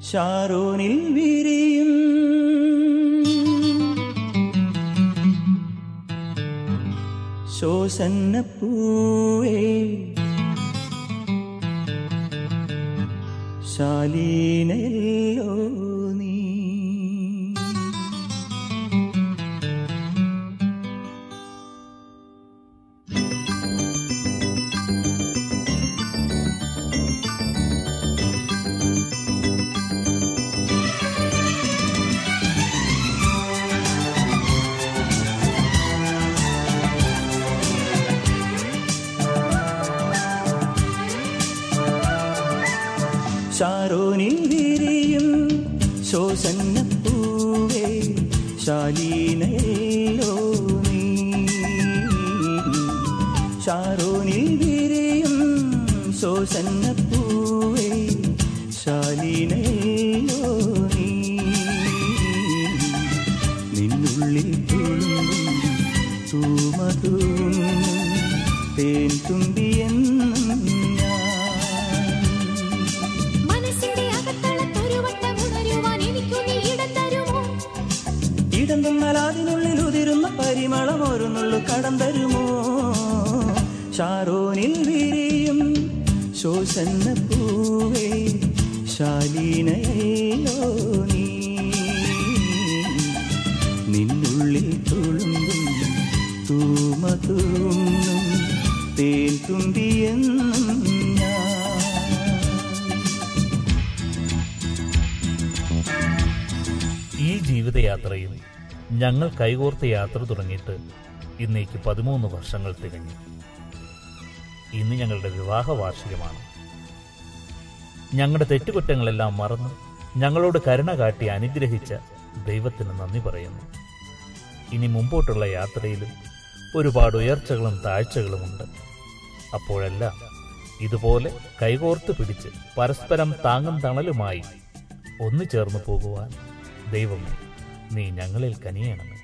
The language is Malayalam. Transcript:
ഷാരോനിൽ വിരിയും ശോസന്നപ്പൂവേ ശാലീനയല്ലോ നീ. ഷാരോനിൽ വിരിയും ശോസന്നപ്പൂവേ ശാലീനയല്ലോ നീ. ഷാരോനിൽ വിരിയും ശോസന്നപ്പൂവേ ശാലീനയല്ലോ നീ. നിന്നുള്ളിൽ തുളുമ്പും തൂമതൂം തേൻ തുമ്പിയെന്നും ഇടം തന്നാൽ അതിനുള്ളിൽ ഉതിരുന്ന പരിമളം ഒരു നുള്ളു കടം തരുമോ. ഷാരോനിൽ വിരിയും ശോസന്നപ്പൂവേ ശാലീനയല്ലോ നീ. നിന്നുള്ളിൽ തുളുമ്പും തൂമതൂന്നും തേൻ തുമ്പിയെന്നും ഈ ജീവിതയാത്രയിൽ ഞങ്ങൾ കൈകോർത്ത യാത്ര തുടങ്ങിയിട്ട് ഇന്നേക്ക് 13 വർഷങ്ങൾ തികഞ്ഞു. ഇന്ന് ഞങ്ങളുടെ വിവാഹ വാർഷികമാണ്. ഞങ്ങളുടെ തെറ്റുകുറ്റങ്ങളെല്ലാം മറന്ന് ഞങ്ങളോട് കരുണ കാട്ടി അനുഗ്രഹിച്ച ദൈവത്തിന് നന്ദി പറയുന്നു. ഇനി മുമ്പോട്ടുള്ള യാത്രയിലും ഒരുപാട് ഉയർച്ചകളും താഴ്ചകളുമുണ്ട്. അപ്പോഴെല്ലാം ഇതുപോലെ കൈകോർത്ത് പിടിച്ച് പരസ്പരം താങ്ങും തണലുമായി ഒന്നു ചേർന്നു പോകുവാൻ ദൈവമേ, നീ ഞങ്ങളിൽ കനിയണമേ.